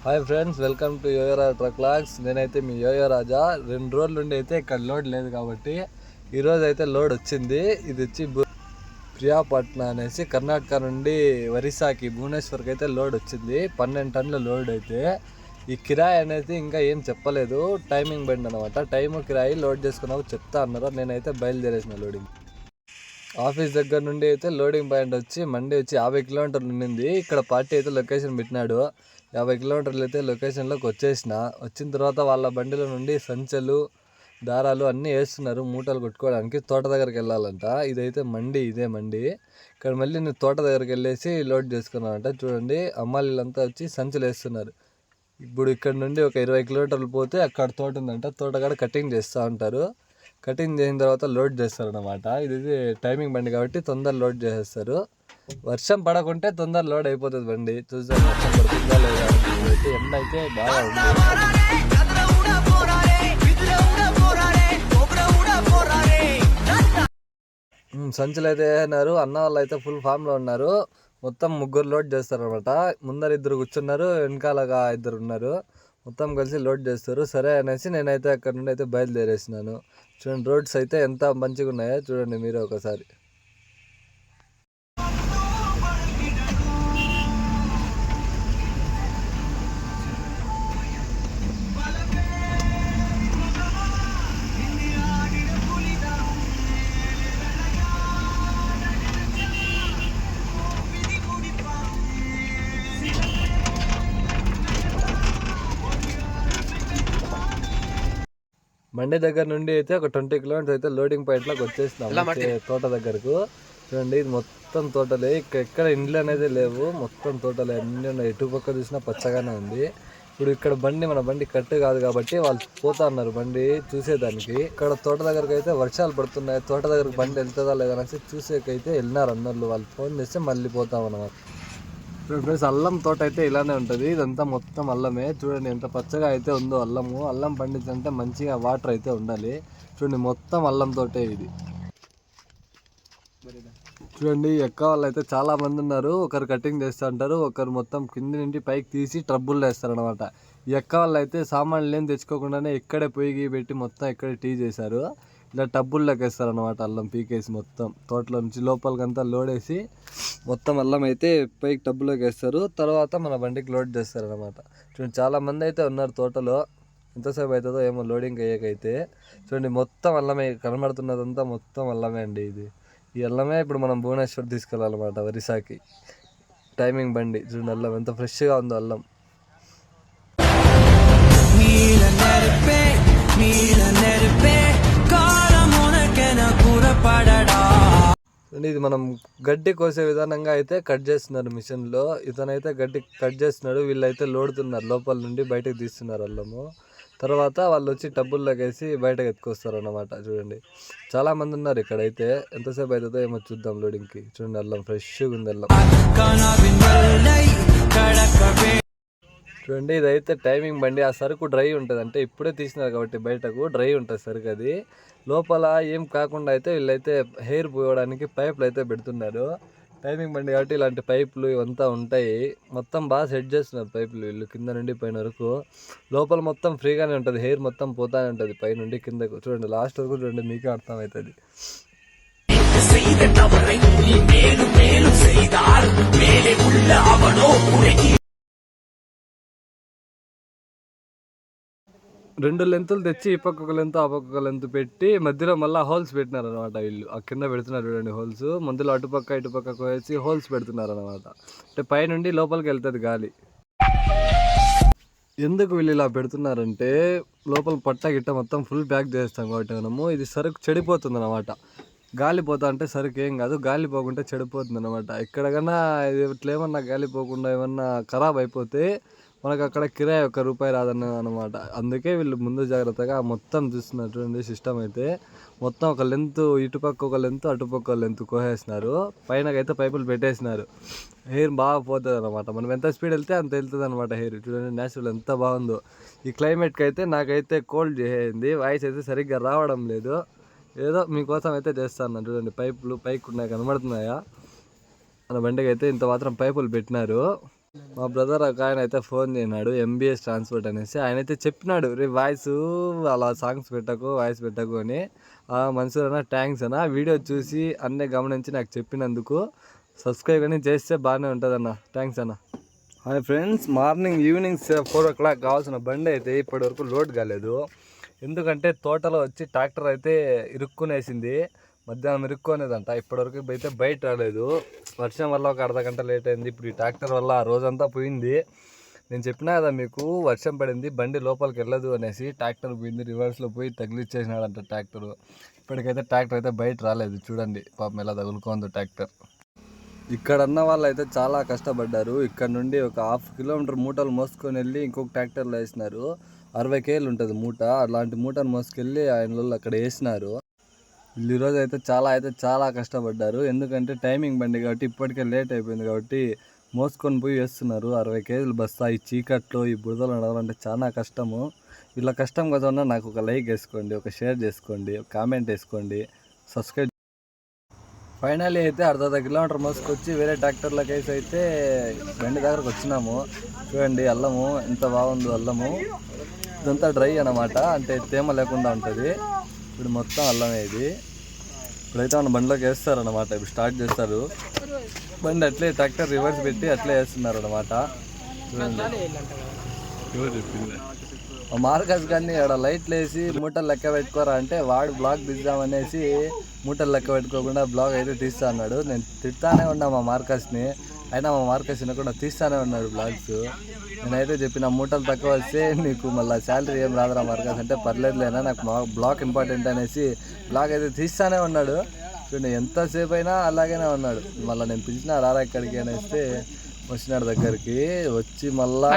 Hi friends, welcome to Yoyoraja truck logs. నేనైతే మీ యోయోరాజా. 2 రోజుల నుండి అయితే ఇక్కడ లోడ్ లేదు కాబట్టి ఈరోజు అయితే లోడ్ వచ్చింది. ఇది వచ్చి ప్రియాపట్నం అనేసి కర్ణాటక నుండి ఒరిస్సాకి భువనేశ్వర్కి అయితే లోడ్ వచ్చింది. 12 టన్నుల లోడ్ అయితే. ఈ కిరాయి అనేది ఇంకా ఏం చెప్పలేదు, టైమింగ్ బండి అనమాట. టైము కిరాయి లోడ్ చేసుకున్నావు చెప్తా అన్నారు. నేనైతే బయలుదేరేసిన లోడింగ్. ఆఫీస్ దగ్గర నుండి అయితే లోడింగ్ పాయింట్ వచ్చి మండి వచ్చి 50 కిలోమీటర్లు ఉండింది. ఇక్కడ పార్టీ అయితే లొకేషన్ పెట్టినాడు. 50 కిలోమీటర్లు అయితే లొకేషన్లోకి వచ్చిన తర్వాత వాళ్ళ బండిలో నుండి సంచులు దారాలు అన్నీ వేస్తున్నారు మూటలు కొట్టుకోవడానికి. తోట దగ్గరికి వెళ్ళాలంట. ఇదైతే మండి, ఇదే మండి. ఇక్కడ మళ్ళీ నేను తోట దగ్గరికి వెళ్ళేసి లోడ్ చేసుకున్నానంట. చూడండి, అమ్మాయిలంతా వచ్చి సంచులు వేస్తున్నారు. ఇప్పుడు ఇక్కడ నుండి ఒక 20 కిలోమీటర్లు పోతే అక్కడ తోట ఉందంట. తోటగాడ కటింగ్ చేస్తూ ఉంటారు. కటింగ్ చేసిన తర్వాత లోడ్ చేస్తారు అనమాట. ఇది టైమింగ్ బండి కాబట్టి తొందర లోడ్ చేసేస్తారు. వర్షం పడకుంటే తొందర లోడ్ అయిపోతుంది బండి. చూద్దాం వర్షం పడుతుందా లేదా. అయితే ఎండ అయితే బాగా ఉంది. సంచులు అయితే అన్నారు. అన్న వాళ్ళు అయితే ఫుల్ ఫామ్లో ఉన్నారు. మొత్తం 3 లోడ్ చేస్తారనమాట. ముందర 2 కూర్చున్నారు, వెనకాలగా 2 ఉన్నారు. మొత్తం కలిసి లోడ్ చేస్తారు. సరే అనేసి నేనైతే అక్కడ నుండి అయితే బయలుదేరేసినాను. చూడండి, రోడ్స్ అయితే ఎంత మంచిగా ఉన్నాయో చూడండి మీరు ఒకసారి. మండే దగ్గర నుండి అయితే ఒక 20 కిలోమీటర్స్ అయితే లోడింగ్ పాయింట్లోకి వచ్చేసినాం తోట దగ్గరకు. చూడండి, ఇది మొత్తం తోటలే. ఎక్కడ ఇండ్లు అనేది లేవు, మొత్తం తోటలే అన్నీ ఉన్నాయి. ఎటు పక్క చూసినా పచ్చగానే ఉంది. ఇప్పుడు ఇక్కడ మన బండి కట్టు కాదు కాబట్టి వాళ్ళు పోతా ఉన్నారు బండి చూసేదానికి. ఇక్కడ తోట దగ్గరకు అయితే వర్షాలు పడుతున్నాయి. తోట దగ్గరకు బండి వెళ్తుందా లేదనేసి చూసేకైతే వెళ్ళినారు అన్నోళ్ళు. వాళ్ళు ఫోన్ చేస్తే మళ్ళీ పోతాం అన్నమాట. ఫ్రెండ్స్, అల్లం తోట అయితే ఇలానే ఉంటుంది. ఇదంతా మొత్తం అల్లమే. చూడండి ఎంత పచ్చగా అయితే ఉందో అల్లము. అల్లం పండించాలంటే మంచిగా వాటర్ అయితే ఉండాలి. చూడండి, మొత్తం అల్లం తోటే ఇది. చూడండి, ఎక్క వాళ్ళు అయితే చాలా మంది ఉన్నారు. ఒకరు కటింగ్ చేస్తూ ఉంటారు, ఒకరు మొత్తం కింది నుండి పైకి తీసి ట్రబ్బులు వేస్తారు అనమాట. ఈ ఎక్క వాళ్ళు అయితే సామాన్లు ఏం తెచ్చుకోకుండానే ఇక్కడే పొయ్యి పెట్టి మొత్తం ఇక్కడే టీ చేశారు. ఇలా టబ్బుల్లోకి వేస్తారు అనమాట. అల్లం పీకేసి మొత్తం తోటలో నుంచి లోపలికంతా లోడేసి మొత్తం అల్లం అయితే పైకి టబ్బులోకి వేస్తారు. తర్వాత మన బండికి లోడ్ చేస్తారు అనమాట. చూడండి, చాలా మంది అయితే ఉన్నారు తోటలో. ఎంతసేపు అవుతుందో ఏమో లోడింగ్ అయ్యాకైతే. చూడండి, మొత్తం అల్లమే కనబడుతున్నదంతా మొత్తం అల్లమే అండి. ఈ అల్లమే ఇప్పుడు మనం భువనేశ్వర్ తీసుకెళ్ళాలన్నమాట, ఒరిస్సాకి. టైమింగ్ బండి. చూడండి, అల్లం ఎంత ఫ్రెష్గా ఉందో అల్లం. ఇది మనం గడ్డి కోసే విధానంగా అయితే కట్ చేస్తున్నారు మిషన్లో. ఇతనైతే గడ్డి కట్ చేస్తున్నాడు, వీళ్ళైతే లోడుతున్నారు, లోపల నుండి బయటకు తీస్తున్నారు అల్లము. తర్వాత వాళ్ళు వచ్చి టబ్బుల్లోకి వేసి బయటకు ఎత్తుకొస్తారు అన్నమాట. చూడండి, చాలా మంది ఉన్నారు ఇక్కడైతే. ఎంతసేపు అవుతుందో ఏమో చూద్దాం లోడింగ్కి. చూడండి, అల్లం ఫ్రెష్గా ఉంది అల్లం. చూడండి, ఇదైతే టైమింగ్ బండి. ఆ సరుకు డ్రై ఉంటుంది, అంటే ఇప్పుడే తీసినారు కాబట్టి బయటకు డ్రై ఉంటుంది సరుకు. అది లోపల ఏం కాకుండా అయితే వీళ్ళైతే హెయిర్ పోయడానికి పైపులు అయితే పెడుతున్నారు. టైమింగ్ బండి కాబట్టి ఇలాంటి పైపులు ఇవంతా ఉంటాయి. మొత్తం బాగా సెట్ చేస్తున్నారు పైపులు వీళ్ళు కింద నుండి పైన వరకు. లోపల మొత్తం ఫ్రీగానే ఉంటుంది, హెయిర్ మొత్తం పోతానే ఉంటుంది పై నుండి కిందకు. చూడండి, లాస్ట్ వరకు చూడండి, మీకే అర్థమవుతుంది. రెండు లెంతులు తెచ్చి ఈ పక్క ఒక లెంత్ ఆ పక్క ఒక లెంత్ పెట్టి మధ్యలో మళ్ళీ హోల్స్ పెట్టినారు అనమాట. వీళ్ళు ఆ కింద పెడుతున్నారు చూడండి హోల్స్. మధ్యలో అటుపక్క ఇటుపక్కకు వేసి హోల్స్ పెడుతున్నారు అనమాట. అంటే పైనుండి లోపలికి వెళ్తుంది గాలి. ఎందుకు వీళ్ళు ఇలా పెడుతున్నారంటే లోపల పట్ట గిట్ట మొత్తం ఫుల్ ప్యాక్ చేస్తాం కాబట్టి మనము ఇది సరుకు చెడిపోతుంది అనమాట. గాలి పోతా అంటే సరుకు ఏం కాదు, గాలి పోకుంటే చెడిపోతుంది అనమాట. ఎక్కడికన్నా ఇట్లా ఏమన్నా గాలి పోకుండా ఏమన్నా ఖరాబ్ అయిపోతే మనకు అక్కడ కిరాయి ₹1 రాదన్నమాట. అందుకే వీళ్ళు ముందు జాగ్రత్తగా మొత్తం చూస్తున్నారు. చూడండి, సిస్టమ్ అయితే మొత్తం ఒక లెంత్ ఇటుపక్క ఒక లెంత్ అటుపక్క ఒక లెంత్ కోసేసినారు. పైనకైతే పైపులు పెట్టేసినారు. హెయిర్ బాగా పోతుంది అనమాట. మనం ఎంత స్పీడ్ వెళ్తే అంత వెళ్తుంది అనమాట హెయిర్. చూడండి, న్యాచురల్ ఎంత బాగుందో. ఈ క్లైమేట్కి అయితే నాకైతే కోల్డ్ చేసేది, వాయిస్ అయితే సరిగ్గా రావడం లేదు. ఏదో మీకోసం అయితే చేస్తాను. చూడండి, పైపులు పైకి ఉన్నాయి, కనబడుతున్నాయా? మన బండికి అయితే ఇంత మాత్రం పైపులు పెట్టినారు. మా బ్రదర్ ఒక ఆయన అయితే ఫోన్ చేసినాడు ఎంబీఎస్ ట్రాన్స్పోర్ట్ అనేసి. ఆయన అయితే చెప్పినాడు రే వాయిస్ అలా సాంగ్స్ పెట్టకు వాయిస్ పెట్టకు అని. మన్సూర్ అన్న థ్యాంక్స్ అన్న, వీడియో చూసి అన్నీ గమనించి నాకు చెప్పినందుకు. సబ్స్క్రైబ్ అని చేస్తే బాగానే ఉంటుందన్న, థ్యాంక్స్ అన్న. Hi friends, morning evening 4 o'clock కావాల్సిన బండి అయితే ఇప్పటి వరకు లోడ్ కాలేదు. ఎందుకంటే తోటలో వచ్చి ట్రాక్టర్ అయితే ఇరుక్కునేసింది. మధ్యాహ్నం ఇరుక్కునేదంట. ఇప్పటివరకు అయితే బయట రాలేదు. వర్షం వల్ల ఒక అర్ధ గంట లేట్ అయింది. ఇప్పుడు ఈ ట్రాక్టర్ వల్ల ఆ రోజంతా పోయింది. నేను చెప్పినా కదా మీకు, వర్షం పడింది బండి లోపలికి వెళ్ళదు అనేసి. ట్రాక్టర్ పోయింది, రివర్స్లో పోయి తగిలిచ్చేసినాడంట ట్రాక్టర్. ఇప్పటికైతే ట్రాక్టర్ అయితే బయట రాలేదు. చూడండి పాపం ఎలా తగులుకోందో ట్రాక్టర్. ఇక్కడ ఉన్న వాళ్ళు అయితే చాలా కష్టపడ్డారు. ఇక్కడ నుండి ఒక 1/2 kilometer మూటలు మోసుకొని వెళ్ళి ఇంకొక ట్రాక్టర్లో వేసినారు. 60 kg ఉంటుంది మూట. అలాంటి మూటను మోసుకెళ్ళి ఆయన వాళ్ళు అక్కడ వేసినారు. వీళ్ళు ఈరోజు అయితే చాలా కష్టపడ్డారు. ఎందుకంటే టైమింగ్ బండి కాబట్టి ఇప్పటికే లేట్ అయిపోయింది కాబట్టి మోసుకొని పోయి వేస్తున్నారు. 60 kg బస్తా. ఈ చీకట్లో ఈ బురదలో నడవాలంటే చాలా కష్టము. వీళ్ళ కష్టం కదా, నాకు ఒక లైక్ వేసుకోండి, ఒక షేర్ చేసుకోండి, ఒక కామెంట్ వేసుకోండి, సబ్స్క్రైబ్. ఫైనల్లీ అయితే అర్ధ కిలోమీటర్ మోసుకొచ్చి వేరే ట్రాక్టర్ల కేసు అయితే బండి దగ్గరకు వచ్చినాము. చూడండి అల్లము ఎంత బాగుందో. అల్లము ఇదంతా డ్రై అన్నమాట, అంటే తేమ లేకుండా ఉంటుంది. ఇప్పుడు మొత్తం అల్లమే ఇది. ఇప్పుడైతే మన బండిలోకి వేస్తారన్నమాట. ఇప్పుడు స్టార్ట్ చేస్తారు బండి. అట్లే ట్రాక్టర్ రివర్స్ పెట్టి అట్లే వేస్తున్నారు అన్నమాట. చూడండి ఎవరు చెప్పింది. మార్కస్ కానీ ఆడ లైట్లు వేసి మూటలు లెక్క పెట్టుకోరా అంటే వాడు బ్లాగ్ తీద్దామనేసి మూటలు లెక్క పెట్టుకోకుండా బ్లాగ్ అయితే తీస్తా అన్నాడు. నేను తిడతానే ఉన్నా మా మార్కస్ని, అయినా మా మార్కస్ కూడా తీస్తానే ఉన్నాడు బ్లాగ్స్. నేనైతే చెప్పిన మూటలు తక్కువ వస్తే నీకు మళ్ళీ శాలరీ ఏం రాదురా మార్కస్ అంటే, పర్లేదులేనా నాకు బ్లాగ్ ఇంపార్టెంట్ అనేసి బ్లాగ్ అయితే తీస్తానే ఉన్నాడు. చూడండి ఎంతసేపు అయినా అలాగనే ఉన్నాడు. మళ్ళీ నేను పిలిచిన రారా ఇక్కడికి అనేస్తే వచ్చినాడు దగ్గరికి. వచ్చి మళ్ళా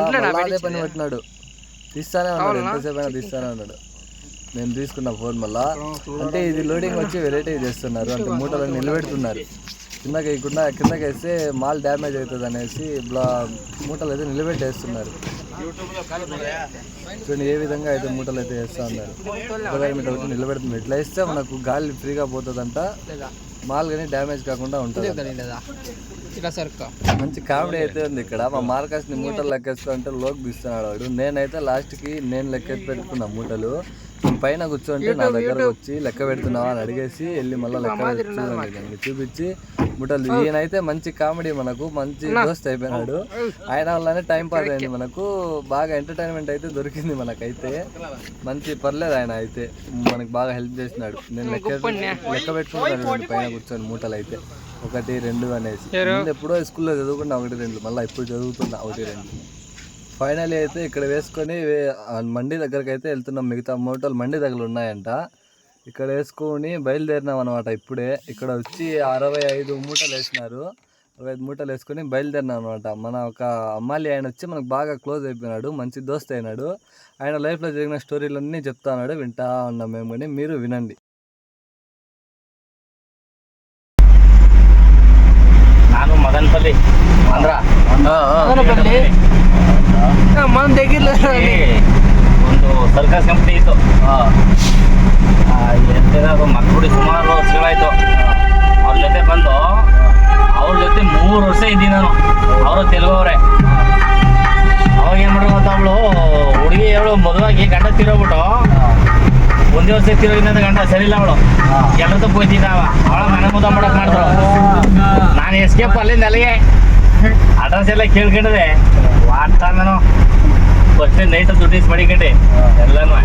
అదే పని పెట్టినాడు. తీస్తానే ఉన్నాడు, ఎంతసేపు అయినా తీస్తానే ఉన్నాడు. నేను తీసుకున్న ఫోన్ మళ్ళా. అంటే ఇది లోడింగ్ వచ్చి వెరైటీ చేస్తున్నారు, అంటే మూటలను నిలబెడుతున్నారు. కిందకి వేస్తే మాల్ డ్యామేజ్ అవుతుంది అనేసి మూటలు అయితే నిలబెట్టేస్తున్నారు. చూడండి ఏ విధంగా అయితే మూటలు అయితే వేస్తూ ఉన్నారు. 1 మీటర్ వచ్చి నిలబెడుతున్నారు. ఇట్లా వేస్తే మనకు గాలి ఫ్రీగా పోతుందంట, మాల్ కానీ డ్యామేజ్ కాకుండా ఉంటుంది. మంచి కామెడీ అయితే ఉంది ఇక్కడ. మా మార్కస్ని మూటలు లెక్కేస్తా అంటే లోకి తీస్తున్నాడు వాడు. నేనైతే లాస్ట్కి నేను లెక్కెత్తి పెట్టుకున్నా మూటలు. పైన కూర్చోంటే నా దగ్గరకు వచ్చి లెక్క పెడుతున్నావా అని అడిగేసి వెళ్ళి మళ్ళీ లెక్క చూడండి చూపించి మూటలు. ఈయనైతే మంచి కామెడీ, మనకు మంచి దోస్త్ అయిపోయినాడు. ఆయన వల్లనే టైం పాస్ అయింది, మనకు బాగా ఎంటర్టైన్మెంట్ అయితే దొరికింది మనకైతే. మంచి పర్లేదు, ఆయన అయితే మనకు బాగా హెల్ప్ చేసినాడు. నేను లెక్క పెట్టుకుంటాను పైన కూర్చొని మూటలు అయితే 1, 2 అనేసి. ఎప్పుడో స్కూల్లో చదువుకున్నా 1, 2, మళ్ళీ ఇప్పుడు చదువుతున్నా 1, 2. ఫైనలీ అయితే ఇక్కడ వేసుకొని మండి దగ్గరకు అయితే వెళ్తున్నాం. మిగతా మూటలు మండి దగ్గర ఉన్నాయంట. ఇక్కడ వేసుకొని బయలుదేరినాం అనమాట. ఇప్పుడే ఇక్కడ వచ్చి 65 మూటలు వేసినారు. 65 మూటలు వేసుకొని బయలుదేరినాం అనమాట. మన ఒక అమ్మాలి ఆయన వచ్చి మనకు బాగా క్లోజ్ అయిపోయినాడు, మంచి దోస్త్ అయినాడు. ఆయన లైఫ్లో జరిగిన స్టోరీలన్నీ చెప్తాన్నాడు, వింటా ఉన్నాం మేము కానీ. మీరు వినండి. ನಾನು ಮದನಪಲ್ಲಿ మన దగ్గరలో ಒಂದು ಸರ್ಕಸ್ ಕಂಪನಿ ಇತ್ತು. ಮಕ್ಕಳು ಸುಮಾರು ವರ್ಷಗಳಾಯ್ತು. ಅವ್ರ ಜೊತೆ ಬಂದು ಅವ್ರ ಜೊತೆ 3 ವರ್ಷ ಇದ್ದೀನಿ ನಾನು. ಅವರು ತೆಲುಗವ್ರೆ. ಅವಾಗ ಏನ್ ಮಾಡ್ರು ಅಂತ ಅವಳು ಹುಡುಗಿ ಅವಳು ಮದುವಾಗಿ ಗಂಡ ತಿರೋಗ್ಬಿಟ್ಟು 1 ವರ್ಷ ತಿರೋಗಿನ ಗಂಡ ಸರಿ ಇಲ್ಲ. ಅವಳು ಎಲ್ಲರದ್ದು ಹೋಯ್ತಿದ್ದಾವ. ಅವಳ ಮನೆ ಮುದ ಮಾಡಕ್ ಮಾಡಿದ್ರು. ನಾನು ಎಸ್ಕೇಪ್ ಅಲ್ಲಿಂದ ಅಲ್ಲಿಗೆ ಅಡ್ರೆಸ್ ಎಲ್ಲ ಕೇಳ್ಕೊಂಡಿದೆ. ವಾಡ್ತಾ ನಾನು ಫಸ್ಟ್ ನೈಟ್ ದುಡ್ಡು ಮಡಿಕಂಡೆ ಎಲ್ಲನೂ.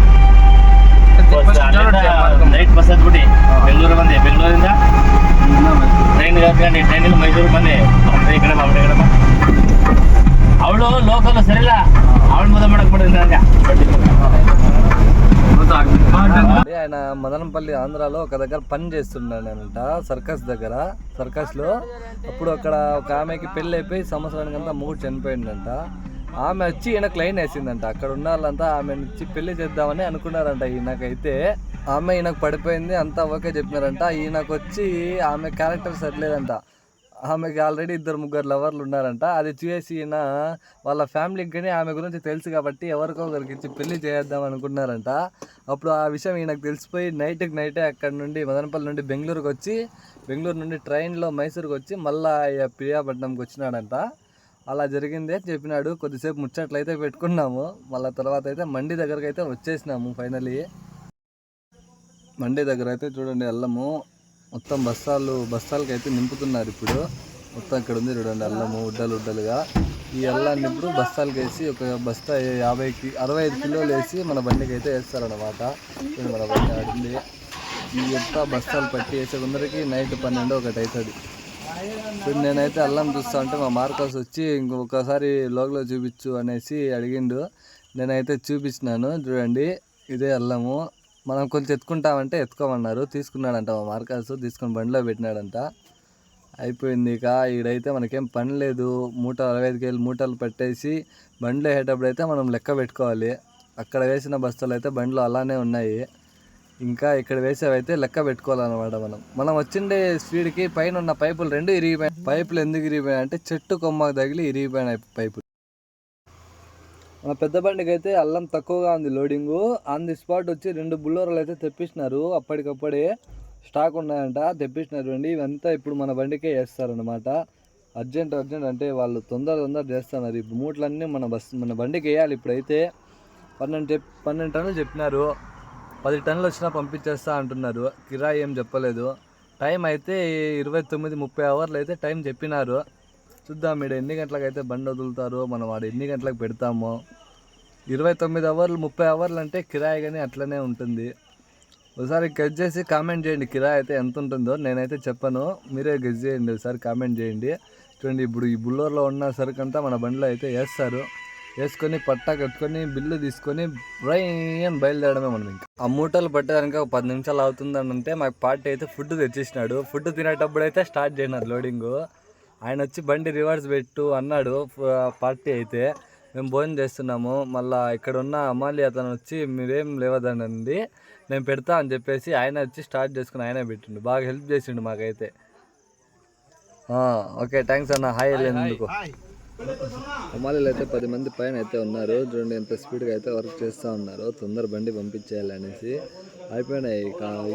ನೈಟ್ ಬಸ್ ಹತ್ಬಿಟ್ಟು ಬೆಂಗಳೂರು ಬಂದೆ. ಬೆಂಗಳೂರಿಂದ ಟ್ರೈನ್ಗೆ ಹತ್ಕೊಂಡು ಟ್ರೈನಿಂದ ಮೈಸೂರು ಬಂದೆ. ಈ ಕಡೆ ಈ ಕಡೆ ಅವಳು ಲೋಕಲ್ ಸರಿಲ್ಲ. ಅವಳು ಮದುವೆ ಮಾಡಕ್ ಬಿಡಿದ ನಂಗೆ. ఆయన మదనపల్లి ఆంధ్రాలో ఒక దగ్గర పని చేస్తున్నాడంట, సర్కస్ దగ్గర. సర్కస్లో అప్పుడు అక్కడ ఒక ఆమెకి పెళ్ళి అయిపోయి సంవత్సరానికంతా మూడు చనిపోయిందంట. ఆమె వచ్చి ఈయనకు లైన్ వేసిందంట. అక్కడ ఉన్న వాళ్ళంతా ఆమె వచ్చి పెళ్లి చేద్దామని అనుకున్నారంట. ఈయనకైతే ఆమె ఈయనకు పడిపోయింది, అంతా ఓకే చెప్పినారంట. ఈయనకు వచ్చి ఆమె క్యారెక్టర్ సరిలేదంట. ఆమెకి ఆల్రెడీ 2-3 లవర్లు ఉన్నారంట. అది చూసి ఈయన వాళ్ళ ఫ్యామిలీకి కానీ ఆమె గురించి తెలుసు కాబట్టి ఎవరికో ఒకరికి ఇచ్చి పెళ్లి చేద్దాం అనుకున్నారంట. అప్పుడు ఆ విషయం ఈయనకు తెలిసిపోయి నైటే అక్కడ నుండి మదనపల్లి నుండి బెంగళూరుకి వచ్చి, బెంగళూరు నుండి ట్రైన్లో మైసూరుకి వచ్చి మళ్ళీ ప్రియాపట్నంకి వచ్చినాడంట. అలా జరిగింది అని చెప్పినాడు. కొద్దిసేపు ముచ్చట్లయితే పెట్టుకున్నాము. మళ్ళీ తర్వాత అయితే మండి దగ్గరకు అయితే వచ్చేసినాము. ఫైనలీ మండి దగ్గర అయితే చూడండి అల్లము మొత్తం బస్తాలకి అయితే నింపుతున్నారు. ఇప్పుడు మొత్తం ఇక్కడ ఉంది చూడండి అల్లము ఉడ్డలుగా. ఈ అల్లాన్ని ఇప్పుడు బస్తాలకు వేసి ఒక బస్తా 65 కిలోలు వేసి మన బండికి అయితే వేస్తారనమాట. మన బండి ఆడింది ఈ ఎంత బస్తాలు పట్టి వేసే కొందరికి నైట్ 12 ఒకటి అవుతుంది. ఇప్పుడు నేనైతే అల్లం చూస్తా ఉంటే మా మార్కస్ వచ్చి ఇంకొకసారి లోగలో చూపించు అనేసి అడిగిండు. నేనైతే చూపించినాను. చూడండి ఇదే అల్లము. మనం కొంచెం ఎత్తుకుంటామంటే ఎత్తుకోమన్నారు. తీసుకున్నాడంట మా మార్కస్, తీసుకొని బండిలో పెట్టినాడంట. అయిపోయింది. ఇక ఈడైతే మనకేం పని లేదు. 65 కేజీలు మూటలు పట్టేసి బండిలో వేసేటప్పుడు అయితే మనం లెక్క పెట్టుకోవాలి. అక్కడ వేసిన బస్తాలు అయితే బండిలో అలానే ఉన్నాయి. ఇంకా ఇక్కడ వేసేవైతే లెక్క పెట్టుకోవాలన్నమాట. మనం వచ్చిండే స్పీడ్కి పైన ఉన్న పైపులు 2 ఇరిగిపోయాయి. పైపులు ఎందుకు ఇరిగిపోయాయి అంటే చెట్టు కొమ్మకు తగిలి ఇరిగిపోయినాయి పైపులు. మన పెద్ద బండికి అయితే అల్లం తక్కువగా ఉంది లోడింగు. ఆన్ ది స్పాట్ వచ్చి 2 బుల్లోరాలు అయితే తెప్పించినారు. అప్పటికప్పుడే స్టాక్ ఉన్నాయంట, తెప్పించినారు అండి. ఇవంతా ఇప్పుడు మన బండికే వేస్తారనమాట. అర్జెంట్ అంటే వాళ్ళు తొందర చేస్తున్నారు. ఇప్పుడు మూటలన్నీ మన బండికి వేయాలి. ఇప్పుడైతే 12 టన్నులు చెప్పినారు. 10 టన్నులు వచ్చినా పంపించేస్తా అంటున్నారు. కిరాయి ఏం చెప్పలేదు. టైం అయితే 29-30 అవర్లు అయితే టైం చెప్పినారు. చూద్దాం మీరు ఎన్ని గంటలకు అయితే బండి వదులుతారో, మనం వాడు ఎన్ని గంటలకు పెడతామో. 29 అవర్లు 30 అవర్లు అంటే కిరాయి కానీ అట్లనే ఉంటుంది. ఒకసారి గెస్ చేసి కామెంట్ చేయండి కిరాయి అయితే ఎంత ఉంటుందో. నేనైతే చెప్పను, మీరే గెస్ చేయండి. ఒకసారి కామెంట్ చేయండి. చూడండి ఇప్పుడు ఈ బుల్లోర్లో ఉన్న సరుకు అంతా మన బండిలో అయితే వేస్తారు. వేసుకొని పట్టా కట్టుకొని బిల్లు తీసుకొని రైన్ బయలుదేరడమే మనం. ఇంకా ఆ మూటలు పట్టేదానికి ఒక 10 నిమిషాలు అవుతుందని అంటే మాకు పార్టీ అయితే ఫుడ్ తెచ్చేసినాడు. ఫుడ్ తినేటప్పుడు అయితే స్టార్ట్ చేయనారు లోడింగు. ఆయన వచ్చి బండి రివర్స్ పెట్టు అన్నాడు. పార్టీ అయితే మేము భోజనం చేస్తున్నాము. మళ్ళీ ఇక్కడ ఉన్న అమ్మాలి అతను వచ్చి మీరేం లేవదనండి నేను పెడతా అని చెప్పేసి ఆయన వచ్చి స్టార్ట్ చేసుకుని ఆయనే పెట్టిండు. బాగా హెల్ప్ చేసిండు మాకైతే. ఓకే థ్యాంక్స్ అన్న. హాయ్ వెళ్ళేందుకు. అమ్మాలీలు అయితే 10 మంది పైన అయితే ఉన్నారు. చూడండి ఎంత స్పీడ్గా అయితే వర్క్ చేస్తూ ఉన్నారు. తొందర బండి పంపించేయాలి అనేసి. అయిపోయినాయి.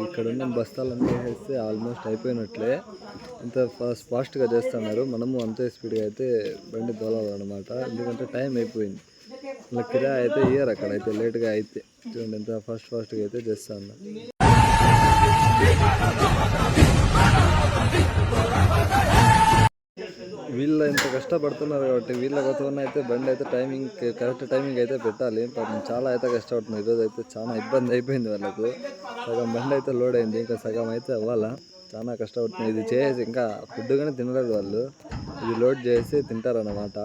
ఇక్కడ ఉన్న బస్తాలన్నీ వేస్తే ఆల్మోస్ట్ అయిపోయినట్లే. ఇంత ఫాస్ట్గా చేస్తున్నారు. మనము అంతే స్పీడ్గా అయితే బండి తోలాలన్నమాట. ఎందుకంటే టైం అయిపోయింది. ఇలా కిరాయి అయితే ఇయ్యరు అక్కడైతే లేట్గా అయితే. చూడండి ఎంత ఫాస్ట్గా అయితే చేస్తూ ఉన్నారు. వీళ్ళు ఇంత కష్టపడుతున్నారు కాబట్టి వీళ్ళ కోసం అయితే బండి అయితే కరెక్ట్ టైమింగ్ అయితే పెట్టాలి. పాపం చాలా అయితే కష్టపడుతున్నారు. ఈరోజు అయితే చాలా ఇబ్బంది అయిపోయింది వాళ్ళకు. సగం బండి అయితే లోడ్ అయింది, ఇంకా సగం అయితే అవ్వాలా. చాలా కష్టపడుతుంది. ఇది చేసి ఇంకా ఫుడ్ కానీ తినలేదు వాళ్ళు. ఇది లోడ్ చేసి తింటారన్నమాట.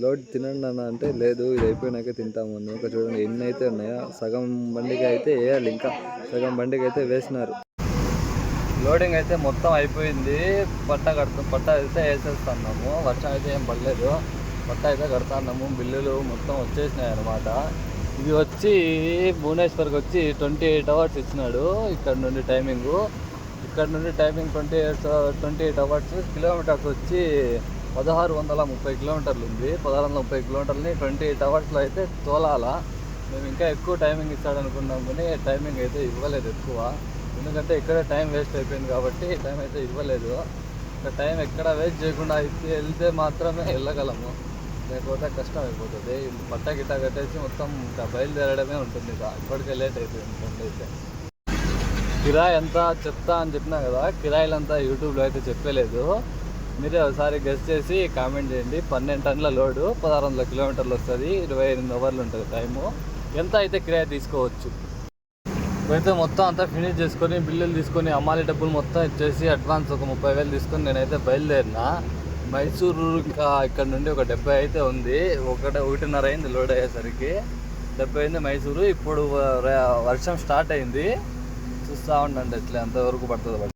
లోడ్ తినండి అన్న అంటే లేదు ఇది అయిపోయినాకే తింటాము. ఇంకా చూడండి ఎన్ని అయితే ఉన్నాయో. సగం బండికి అయితే వేయాలి, ఇంకా సగం బండికి అయితే వేసినారు. లోడింగ్ అయితే మొత్తం అయిపోయింది. పట్ట అయితే వేసేస్తున్నాము. వర్షం అయితే ఏం పడలేదు. పట్ట అయితే కడుతున్నాము. బిల్లులు మొత్తం వచ్చేసినాయి అన్నమాట. ఇది వచ్చి భువనేశ్వర్కి వచ్చి 28 అవర్స్ ఇచ్చినాడు. ఇక్కడ నుండి టైమింగ్ 28 అవర్స్. కిలోమీటర్స్ వచ్చి 1630 కిలోమీటర్లు ఉంది. 1630 కిలోమీటర్లని 28 అవర్స్లో అయితే తోలాలా. మేము ఇంకా ఎక్కువ టైమింగ్ ఇస్తాడనుకున్నాం కానీ టైమింగ్ అయితే ఇవ్వలేదు ఎక్కువ. ఎందుకంటే ఇక్కడే టైం వేస్ట్ అయిపోయింది కాబట్టి టైం అయితే ఇవ్వలేదు. ఇంకా టైం ఎక్కడ వేస్ట్ చేయకుండా అయితే వెళ్తే మాత్రమే వెళ్ళగలము, లేకపోతే కష్టం అయిపోతుంది. పట్ట గిట్ట కట్టేసి మొత్తం ఇంకా బయలుదేరడమే ఉంటుంది. ఇప్పటికే లేట్ అయిపోయింది. అయితే కిరాయి ఎంత చెప్తా అని చెప్పినా కదా, కిరాయిలంతా యూట్యూబ్లో అయితే చెప్పలేదు. మీరే ఒకసారి గెస్ చేసి కామెంట్ చేయండి. 12 టన్నుల లోడు 1600 కిలోమీటర్లు వస్తుంది. 28 అవర్లు ఉంటుంది టైము. ఎంత అయితే కిరాయి తీసుకోవచ్చు. ఇప్పుడైతే మొత్తం అంతా ఫినిష్ చేసుకొని బిల్లులు తీసుకొని అమ్మాలి డబ్బులు మొత్తం ఇచ్చేసి అడ్వాన్స్ ఒక 30,000 తీసుకొని నేనైతే బయలుదేరిన. మైసూరు ఇంకా ఇక్కడ నుండి ఒక 70 అయితే ఉంది. 1:30 అయింది లోడ్ అయ్యేసరికి. 70 అయింది మైసూరు. ఇప్పుడు వర్షం స్టార్ట్ అయింది. చూస్తూ ఉండండి ఎట్లా ఎంతవరకు పడుతుంది.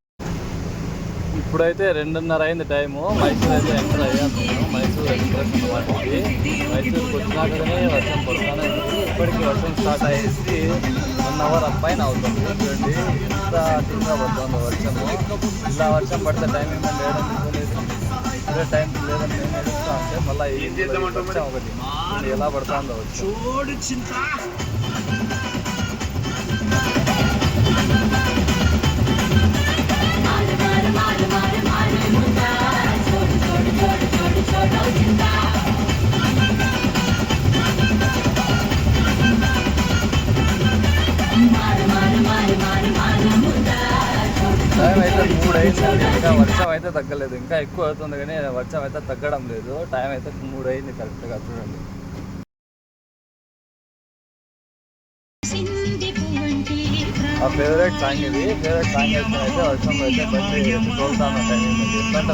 ఇప్పుడైతే 2:30 అయింది టైము. మైసూరు అయితే ఎంటర్ అయ్యాను. మైసూరు ఎక్స్ప్రెస్ అన్నమాట. మైసూరుకి వచ్చినాకనే వర్షం పడుతూనే ఉంది. ఇప్పటికీ వర్షం స్టార్ట్ అయ్యేసి 1 అవర్ పైన అవుతుంది. చూడండి ఎంత అతిగా పడుతుందో వర్షము. ఇలా వర్షం పడితే టైమింగ్ అని లేదని ఇదే టైం లేదని నేను నడుస్తా ఉంటే మళ్ళీ వర్షం ఒకటి ఎలా పడుతుందో వచ్చు. मार मार मार मार मार मुंडा छोड़ छोड़ छोड़ छोड़ छोड़ जिंदा అయింది, ఇంకా వర్షం అయితే తగ్గలేదు, ఇంకా ఎక్కువ అవుతుంది కానీ వర్షం అయితే తగ్గడం లేదు. టైం అయితే 3 అయింది కరెక్ట్గా, చూడండి. ఆ ఫేవరెట్ సాంగ్ ఇది, ఫేవరెట్ సాంగ్ అయితే వర్షంలో అయితే బండి తోలుతాను టైమింగ్ ఎట్లంటే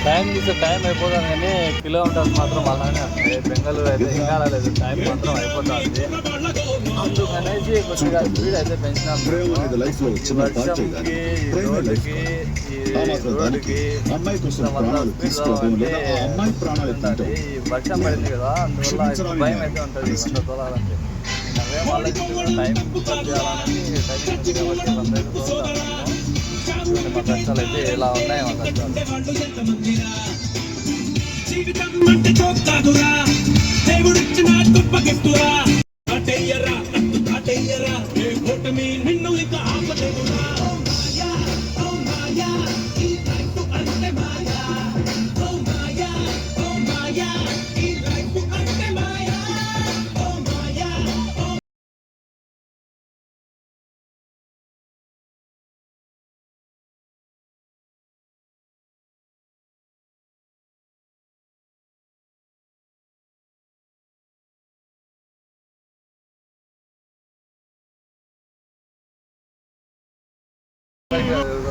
టైం చూస్తే టైం అయిపోతుంది కానీ కిలోమీటర్స్ మాత్రం అలానే వస్తాయి. బెంగళూరు అయితే ఇంకా లేదు, టైం మాత్రం అయిపోతుంది. అందుకనేసి కొద్దిగా స్పీడ్ అయితే పెంచినాం. వర్షంకి ఈ రోడ్డుకి ఈ వర్షం పడింది కదా, అందువల్ల భయం అయితే ఉంటుంది 100 తోలాలంటే. అవే వాళ్ళకి టైం చేయాలని టైం కాబట్టి 100 తోలుతాను. మా కష్టాలు అయితే ఎలా ఉన్నాయి మా కష్టాలు.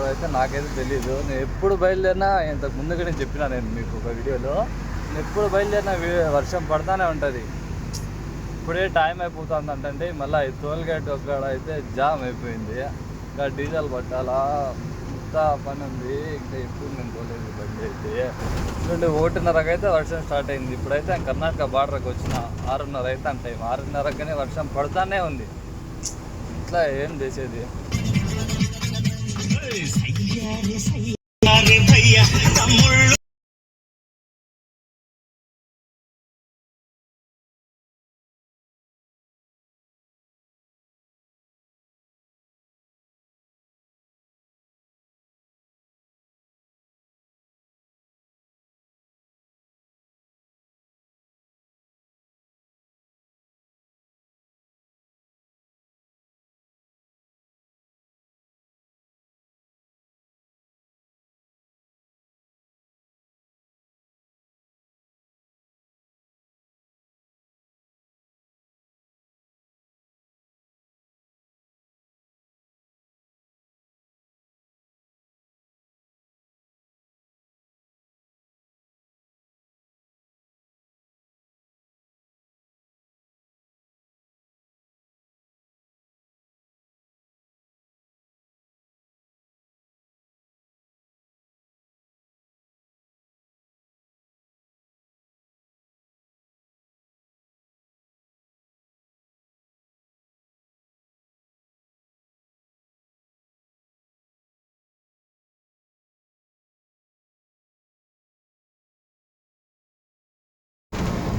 అయితే నాకైతే తెలీదు. నేను ఎప్పుడు బయలుదేరినా, ఇంతకు ముందుగా నేను చెప్పినా నేను మీకు ఒక వీడియోలో, నేను ఎప్పుడు బయలుదేరినా వర్షం పడతానే ఉంటుంది. ఇప్పుడే టైం అయిపోతుంది అంటే మళ్ళీ ఈ టోల్ గేట్ ఒక్కడ అయితే జామ్ అయిపోయింది. ఇంకా డీజిల్ పట్టాలా, ఇంత పని ఉంది. ఇంకా ఎప్పుడు నేను పోలేదు బండి అయితే. చూడండి 1:30కి అయితే వర్షం స్టార్ట్ అయింది. ఇప్పుడైతే కర్ణాటక బార్డర్కి వచ్చిన 6:30 అయితే టైం. 6:30కనే వర్షం పడుతూనే ఉంది. ఇట్లా ఏం చేసేది.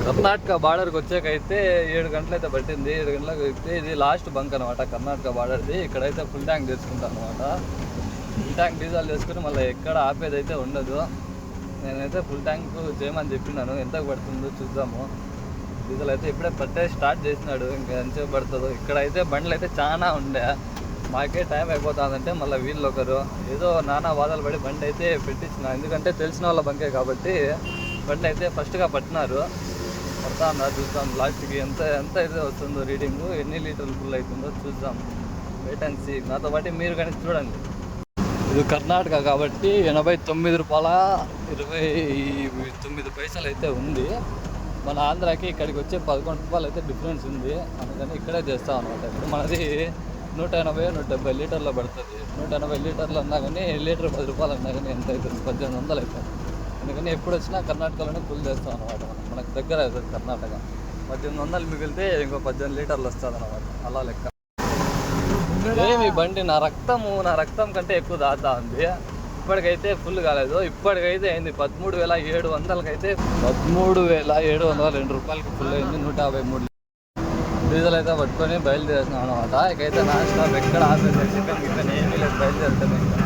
కర్ణాటక బార్డర్కి వచ్చాకైతే 7 గంటలు అయితే పట్టింది. 7 గంటలకు అయితే ఇది లాస్ట్ బంక్ అనమాట కర్ణాటక బార్డర్ది. ఇక్కడైతే ఫుల్ ట్యాంక్ తీసుకుంటాను అనమాట. ఫుల్ ట్యాంక్ డీజిల్ చేసుకుని మళ్ళీ ఎక్కడ ఆపేది అయితే ఉండదు. నేనైతే ఫుల్ ట్యాంక్ చేయమని చెప్పినాను. ఎంతకు పడుతుందో చూద్దాము. డీజిల్ అయితే ఇప్పుడే పట్టే స్టార్ట్ చేసినాడు, ఇంకా ఎంతసేపు పడుతుందో. ఇక్కడైతే బండ్లు అయితే చాలా ఉండే, మాకే టైం అయిపోతుందంటే మళ్ళీ వీళ్ళు ఒకరు ఏదో నానా వాదాలు పడి బండి అయితే పెట్టించిన. ఎందుకంటే తెలిసిన వాళ్ళ బంకే కాబట్టి బండి అయితే ఫస్ట్గా పట్టినారు. పడతా అన్నారు, చూద్దాం లాస్ట్కి ఎంత అయితే వస్తుందో రీడింగు, ఎన్ని లీటర్లు ఫుల్ అవుతుందో చూద్దాం. Wait and see. నాతో పాటు మీరు కానీ చూడండి. ఇది కర్ణాటక కాబట్టి 89 రూపాయల 29 పైసలు అయితే ఉంది. మన ఆంధ్రాకి ఇక్కడికి వచ్చే 11 రూపాయలు అయితే డిఫరెన్స్ ఉంది. అందుకని ఇక్కడే చేస్తాం అనమాట. ఇప్పుడు మనది 180-170 లీటర్లో పడుతుంది. 180 లీటర్లు అన్నా కానీ లీటర్ 10 రూపాయలు అన్నా కానీ ఎంత అవుతుంది? 1800 అవుతుంది. అందుకని ఎప్పుడు వచ్చినా కర్ణాటకలోనే ఫుల్ చేస్తాం అనమాట. మనకు దగ్గర అవుతుంది కర్ణాటక. 1800 మిగిలితే ఇంకో 18 లీటర్లు వస్తుంది అనమాట. అలా లెక్క. ఏమి బండి నా రక్తం కంటే ఎక్కువ దాతా ఉంది. ఇప్పటికైతే ఫుల్ కాలేదు. ఇప్పటికైతే అయింది 13,700 13,702 రూపాయలకి ఫుల్ అయింది. 153 డీజిల్ అయితే పట్టుకొని బయలుదేరేసినాం అనమాట. ఇకైతే నాన్ స్టాప్ ఎక్కడ ఆపేసి చికెన్ గికెన్ ఏమీ లేదు, బయలుదేరుతాను ఇంకా.